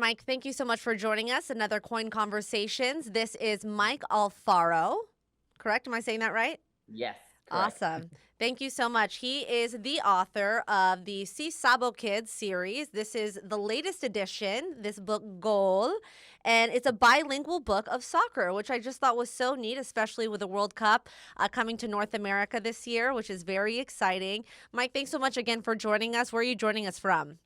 Mike, thank you so much for joining us. Another Coin Conversations. This is Mike Alfaro, correct? Am I saying that right? Yes, correct. Awesome. Thank you so much. He is the author of the Si Sabo Kids series. This is the latest edition, this book, Goal, and it's a bilingual book of soccer, which I just thought was so neat, especially with the World Cup coming to North America this year, which is very exciting. Mike, thanks so much again for joining us. Where are you joining us from?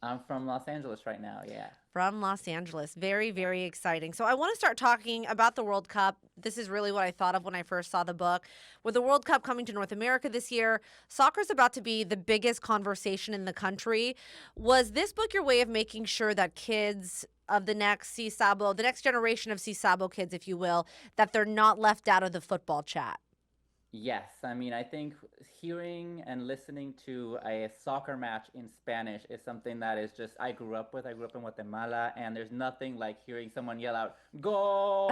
I'm from Los Angeles right now. Yeah. From Los Angeles. Very, very exciting. So I want to start talking about the World Cup. This is really what I thought of when I first saw the book. With the World Cup coming to North America this year, soccer is about to be the biggest conversation in the country. Was this book your way of making sure that kids of the next CSABO, the next generation of CSABO kids, if you will, that they're not left out of the football chat? Yes, I mean, I think hearing and listening to a soccer match in Spanish is something that is just I grew up with. I grew up in Guatemala, and there's nothing like hearing someone yell out "Goal"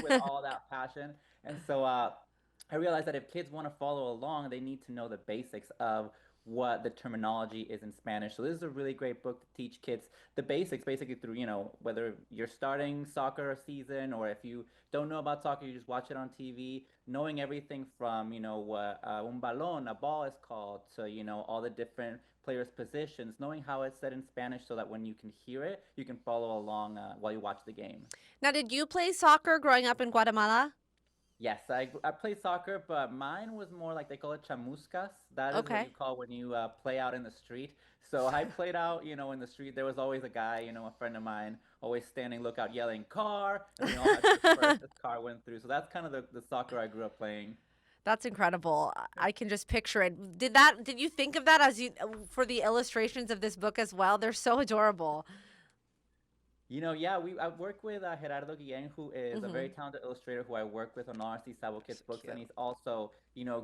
with all that passion. And so I realized that if kids want to follow along, they need to know the basics of what the terminology is in Spanish. So this is a really great book to teach kids the basics, basically through, whether you're starting soccer season or if you don't know about soccer, you just watch it on TV, knowing everything from, what un balón, a ball is called, to, all the different players' positions, knowing how it's said in Spanish so that when you can hear it, you can follow along while you watch the game. Now, did you play soccer growing up in Guatemala? Yes, I play soccer, but mine was more like they call it chamuscas. That is what you Okay. call when you play out in the street. So I played out, in the street. There was always a guy, a friend of mine, always standing lookout, yelling "car," and we all had to disperse as car went through. So that's kind of the soccer I grew up playing. That's incredible. I can just picture it. Did you think of that as you for the illustrations of this book as well? They're so adorable. Yeah, I work with Gerardo Guillen, who is a very Mhm. talented illustrator who I work with on RC Sabo Kids So books, and cute. he's also,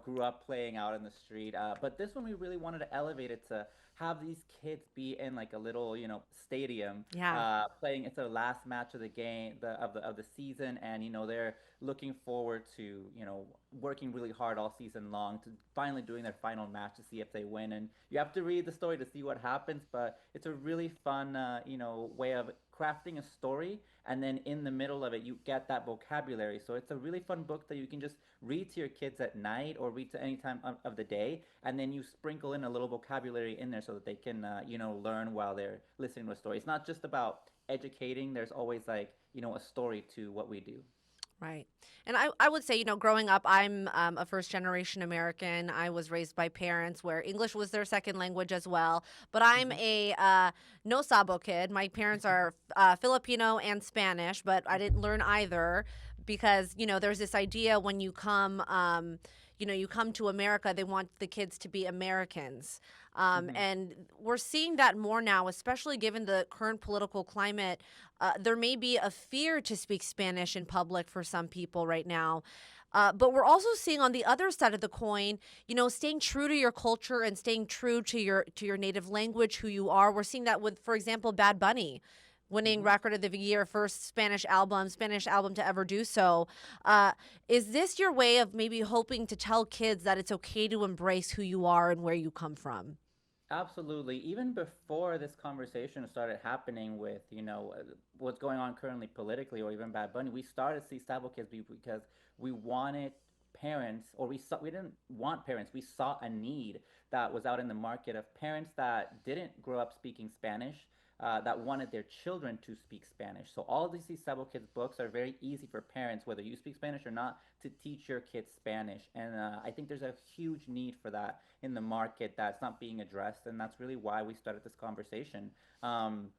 grew up playing out in the street. But this one we really wanted to elevate it to have these kids be in like a little, stadium, Yeah. playing. It's the last match of the game, of the season, and they're looking forward to, working really hard all season long to finally doing their final match to see if they win. And you have to read the story to see what happens, but it's a really fun, way of crafting a story, and then in the middle of it you get that vocabulary. So it's a really fun book that you can just read to your kids at night or read to any time of the day, and then you sprinkle in a little vocabulary in there so that they can learn while they're listening to a story. It's not just about educating. There's always like a story to what we do. Right. And I would say, growing up, I'm a first generation American. I was raised by parents where English was their second language as well. But I'm Hmm. a no sabo kid. My parents are Filipino and Spanish, but I didn't learn either because, there's this idea when you come, you come to America, they want the kids to be Americans. Hmm. And we're seeing that more now, especially given the current political climate. There may be a fear to speak Spanish in public for some people right now. But we're also seeing on the other side of the coin, staying true to your culture and staying true to your native language, who you are. We're seeing that with, for example, Bad Bunny winning Hmm. record of the year, first Spanish album to ever do so. Is this your way of maybe hoping to tell kids that it's okay to embrace who you are and where you come from? Absolutely. Even before this conversation started happening with, what's going on currently politically or even Bad Bunny, we started See Stable Kids because we wanted parents, or we didn't want parents, we saw a need that was out in the market of parents that didn't grow up speaking Spanish, that wanted their children to speak Spanish. So all of these Stable Kids books are very easy for parents, whether you speak Spanish or not, to teach your kids Spanish. And I think there's a huge need for that in the market that's not being addressed, and that's really why we started this conversation. And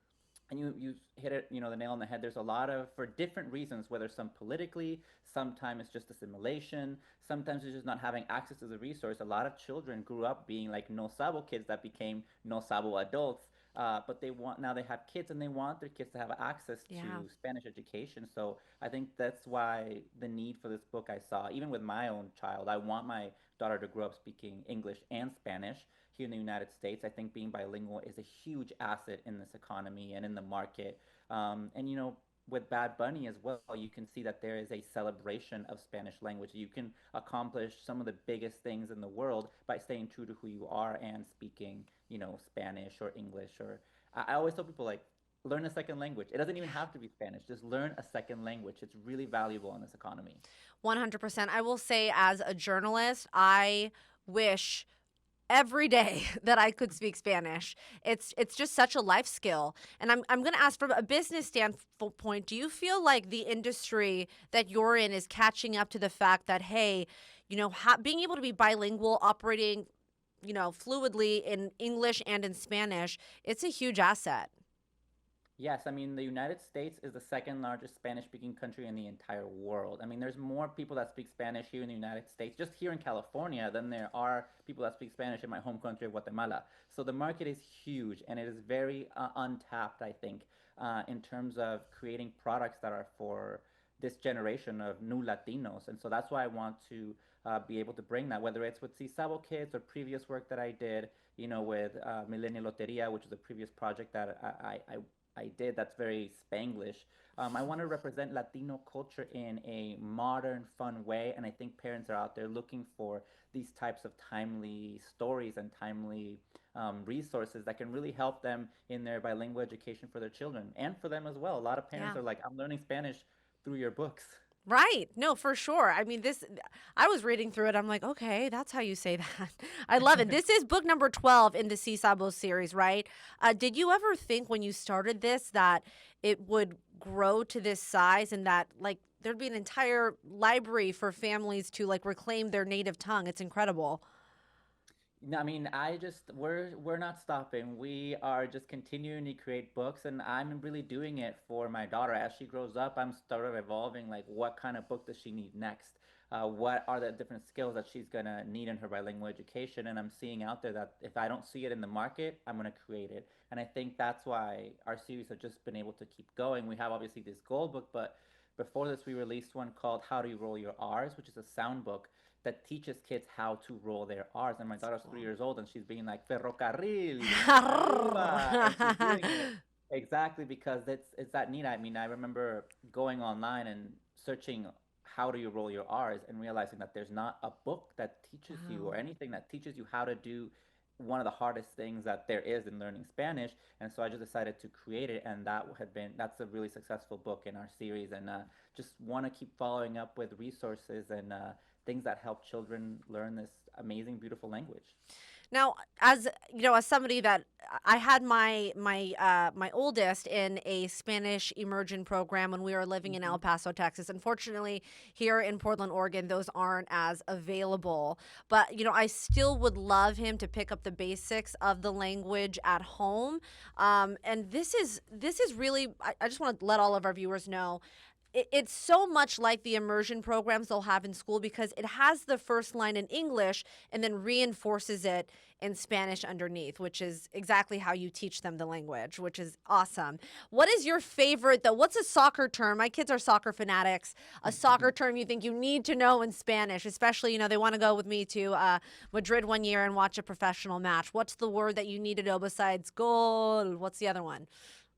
you hit it, the nail on the head. There's a lot of, for different reasons, whether some politically, sometimes it's just assimilation, sometimes it's just not having access to the resource. A lot of children grew up being like no sabo kids that became no sabo adults, but they want, now they have kids and they want their kids to have access Yeah. to Spanish education. So I think that's why the need for this book I saw, even with my own child. I want my daughter to grow up speaking English and Spanish here in the United States. I think being bilingual is a huge asset in this economy and in the market. And with Bad Bunny as well, you can see that there is a celebration of Spanish language. You can accomplish some of the biggest things in the world by staying true to who you are and speaking, Spanish or English. Or I always tell people like learn a second language. It doesn't even have to be Spanish. Just learn a second language. It's really valuable in this economy. 100%. I will say, as a journalist, I wish every day that I could speak Spanish. It's just such a life skill. And I'm going to ask, from a business standpoint, do you feel like the industry that you're in is catching up to the fact that, hey, being able to be bilingual, operating, fluidly in English and in Spanish, it's a huge asset. Yes, I mean, the United States is the second largest Spanish speaking country in the entire world. I mean, there's more people that speak Spanish here in the United States, just here in California, than there are people that speak Spanish in my home country of Guatemala. So the market is huge and it is very untapped, I think, in terms of creating products that are for this generation of new Latinos. And so that's why I want to be able to bring that, whether it's with Sisabo Kids or previous work that I did, with Millennial Loteria, which is a previous project that I did that's very Spanglish. I want to represent Latino culture in a modern, fun way, and I think parents are out there looking for these types of timely stories and timely resources that can really help them in their bilingual education for their children and for them as well. A lot of parents Yeah. are like, "I'm learning Spanish through your books." Right. No, for sure. I mean, I was reading through it. I'm like, okay, that's how you say that. I love it. This is book number 12 in the Sisabo series, right? Did you ever think when you started this that it would grow to this size and that, like, there'd be an entire library for families to, like, reclaim their native tongue? It's incredible. No, I mean, we're not stopping. We are just continuing to create books, and I'm really doing it for my daughter. As she grows up, I'm sort of evolving, like what kind of book does she need next? What are the different skills that she's gonna need in her bilingual education? And I'm seeing out there that if I don't see it in the market, I'm gonna create it. And I think that's why our series have just been able to keep going. We have obviously this gold book, but before this, we released one called "How Do You Roll Your R's," which is a sound book that teaches kids how to roll their R's. And my That's daughter's three cool. years old and she's being like, ferrocarril, arriba. And she's doing it exactly because it's that neat. I mean, I remember going online and searching how do you roll your R's and realizing that there's not a book that teaches you or Wow. anything that teaches you how to do one of the hardest things that there is in learning Spanish. And so I just decided to create it, and that's a really successful book in our series. And just want to keep following up with resources and things that help children learn this amazing, beautiful language. Now, as as somebody that I had my oldest in a Spanish immersion program when we were living in El Hmm. Paso, Texas. Unfortunately, here in Portland, Oregon, those aren't as available. But I still would love him to pick up the basics of the language at home. And this is really. I just want to let all of our viewers know it's so much like the immersion programs they'll have in school because it has the first line in English and then reinforces it in Spanish underneath, which is exactly how you teach them the language, which is awesome. What is your favorite, though? What's a soccer term? My kids are soccer fanatics. A soccer term you think you need to know in Spanish, especially, they want to go with me to Madrid one year and watch a professional match. What's the word that you need to know besides goal? What's the other one?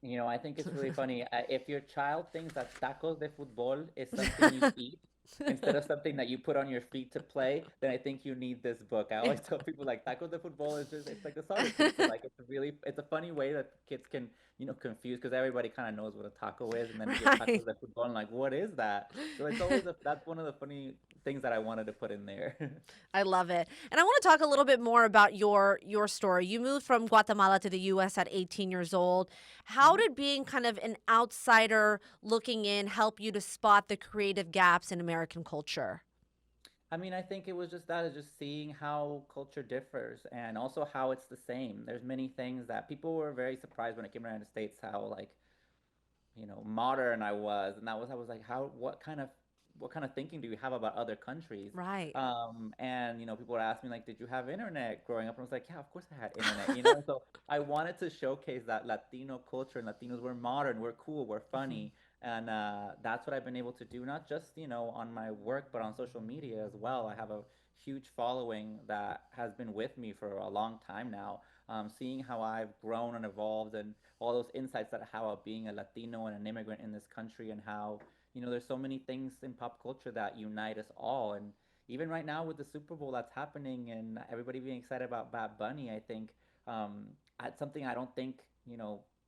I think it's really funny. If your child thinks that tacos de fútbol is something you eat instead of something that you put on your feet to play, then I think you need this book. I always tell people like tacos de fútbol is just it's like the soccer pizza. Like it's a funny way that kids can confuse because everybody kind of knows what a taco is, and then you get Right. tacos de fútbol and like what is that? So it's always that's one of the funny things that I wanted to put in there. I love it. And I want to talk a little bit more about your story. You moved from Guatemala to the US at 18 years old. How Mhm. did being kind of an outsider looking in help you to spot the creative gaps in American culture? I mean, I think it was just that, is just seeing how culture differs and also how it's the same. There's many things that people were very surprised when I came to the United States, how like, modern I was. And I was like, what kind of thinking do you have about other countries? Right. And people would ask me like, did you have internet growing up? And I was like, yeah, of course I had internet, So I wanted to showcase that Latino culture and Latinos were modern, we're cool, we're Mhm. funny. And that's what I've been able to do, not just, on my work, but on social media as well. I have a huge following that has been with me for a long time now. Seeing how I've grown and evolved and all those insights that I have of being a Latino and an immigrant in this country, and how there's so many things in pop culture that unite us all. And even right now with the Super Bowl that's happening and everybody being excited about Bad Bunny, I think, something I don't think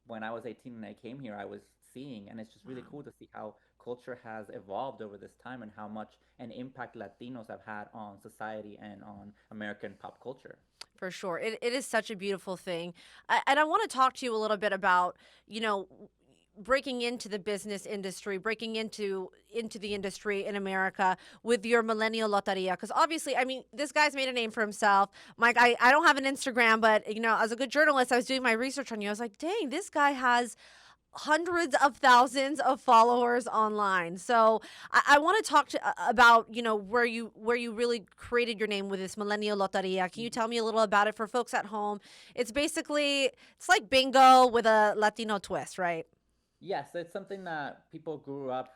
when I was 18 and I came here, I was seeing, and it's just really Wow. cool to see how culture has evolved over this time and how much an impact Latinos have had on society and on American pop culture. For sure. It is such a beautiful thing. And I want to talk to you a little bit about, you know, breaking into the business industry, breaking into the industry in America with your millennial loteria. Because obviously, I mean, this guy's made a name for himself. Mike, I don't have an Instagram, but, you know, as a good journalist, I was doing my research on you. I was like, dang, this guy has hundreds of thousands of followers online. So I want to talk about, you know, where you really created your name with this millennial loteria. Can you tell me a little about it for folks at home? It's basically it's like bingo with a Latino twist, right? Yes, it's something that people grew up.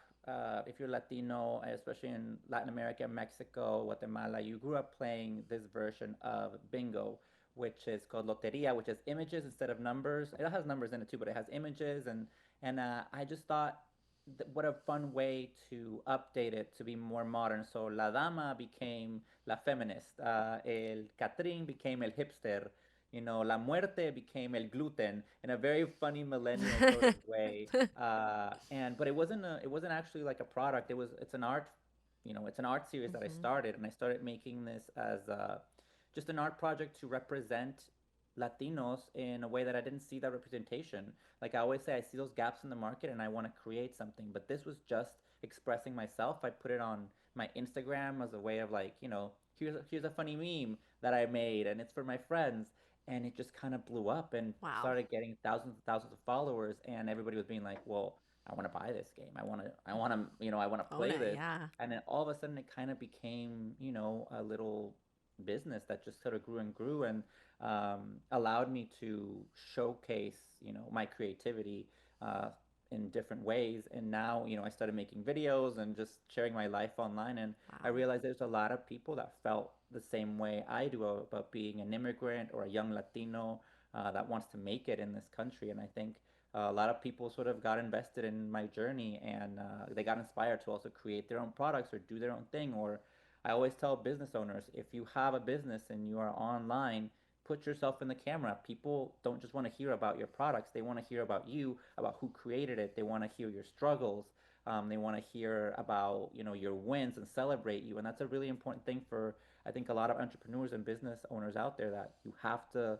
If you're Latino, especially in Latin America, Mexico, Guatemala, you grew up playing this version of bingo, which is called loteria, which is images instead of numbers. It has numbers in it too, but it has images, and I just thought, what a fun way to update it to be more modern. So la dama became la feminist, el Catrín became el hipster, la muerte became el gluten in a very funny millennial sort of way. And but it wasn't actually like a product. It's an art, it's an art series that I Hmm. started, and I started making this as just an art project to represent Latinos in a way that I didn't see that representation. Like I always say, I see those gaps in the market and I want to create something. But this was just expressing myself. I put it on my Instagram as a way of like, here's a funny meme that I made and it's for my friends, and it just kind of blew up and Wow. started getting thousands and thousands of followers, and everybody was being like, well, I want to buy this game, I want to Own play it, this. yeah. And then all of a sudden it kind of became, a little business that just sort of grew and grew, and allowed me to showcase, my creativity uh, in different ways. And now, I started making videos and just sharing my life online, and I Wow. realized there's a lot of people that felt the same way I do about being an immigrant or a young Latino that wants to make it in this country. And I think a lot of people sort of got invested in my journey, and they got inspired to also create their own products or do their own thing. Or I always tell business owners, if you have a business and you are online, put yourself in the camera. People don't just want to hear about your products, they want to hear about you, about who created it. They want to hear your struggles. They want to hear about, your wins and celebrate you. And that's a really important thing for, I think, a lot of entrepreneurs and business owners out there, that you have to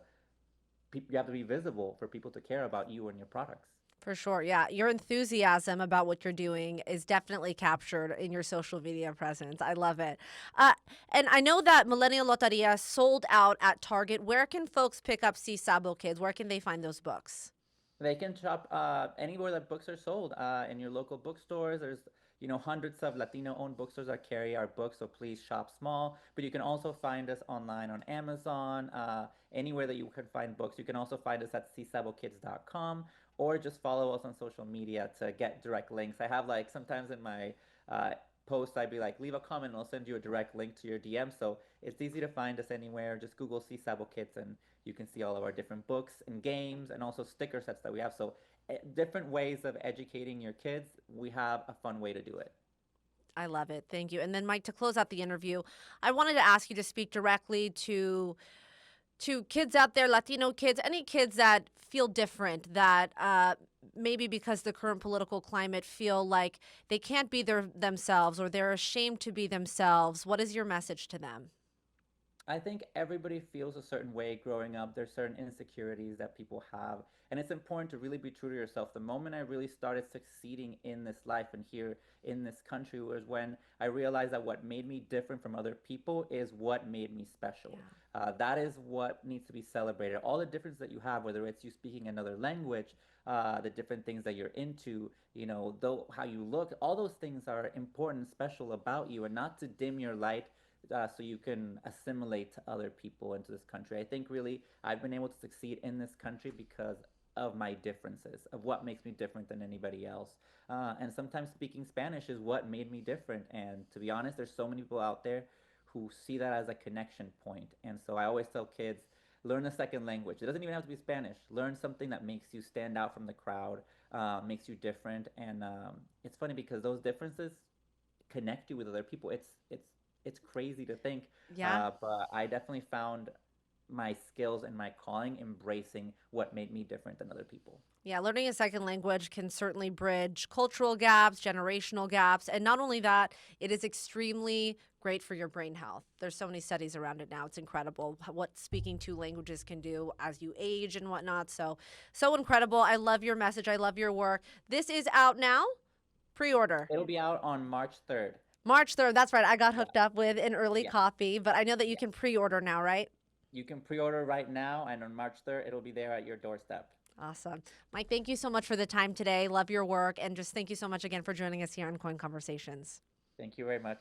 be visible for people to care about you and your products. For sure. Yeah. Your enthusiasm about what you're doing is definitely captured in your social media presence. I love it. Uh, and I know that Millennial Loteria sold out at Target. Where can folks pick up Si Sabo Kids? Where can they find those books? They can shop anywhere that books are sold. In your local bookstores, there's hundreds of Latino-owned bookstores that carry our books. So please shop small. But you can also find us online on Amazon, anywhere that you can find books. You can also find us at csabokids.com, or just follow us on social media to get direct links. I have, like, sometimes in my uh, post, I'd be like, leave a comment and I'll send you a direct link to your DM. So it's easy to find us anywhere. Just Google C Sabo Kids and you can see all of our different books and games and also sticker sets that we have. So different ways of educating your kids. We have a fun way to do it. I love it. Thank you. And then, Mike, to close out the interview, I wanted to ask you to speak directly to kids out there, Latino kids, any kids that feel different, that maybe because the current political climate feel like they can't be themselves or they're ashamed to be themselves. What is your message to them? I think everybody feels a certain way growing up. There's certain insecurities that people have. And it's important to really be true to yourself. The moment I really started succeeding in this life and here in this country was when I realized that what made me different from other people is what made me special. Yeah. That is what needs to be celebrated. All the difference that you have, whether it's you speaking another language, the different things that you're into, though how you look, all those things are important and special about you, and not to dim your light so you can assimilate to other people into this country. I think really I've been able to succeed in this country because of my differences, of what makes me different than anybody else. And sometimes speaking Spanish is what made me different. And to be honest, there's so many people out there who see that as a connection point. And so I always tell kids, learn a second language. It doesn't even have to be Spanish. Learn something that makes you stand out from the crowd, makes you different. And it's funny because those differences connect you with other people. It's crazy to think, Yeah. but I definitely found my skills and my calling embracing what made me different than other people. Yeah, learning a second language can certainly bridge cultural gaps, generational gaps, and not only that, it is extremely great for your brain health. There's so many studies around it now. It's incredible what speaking two languages can do as you age and whatnot. So, so incredible. I love your message. I love your work. This is out now. Pre-order. It'll be out on March 3rd. March 3rd. That's right. I got Yeah, hooked up with an early yeah, copy, but I know that you yeah. can pre-order now, right? You can pre-order right now, and on March 3rd, it'll be there at your doorstep. Awesome. Mike, thank you so much for the time today. Love your work. And just thank you so much again for joining us here on Coin Conversations. Thank you very much.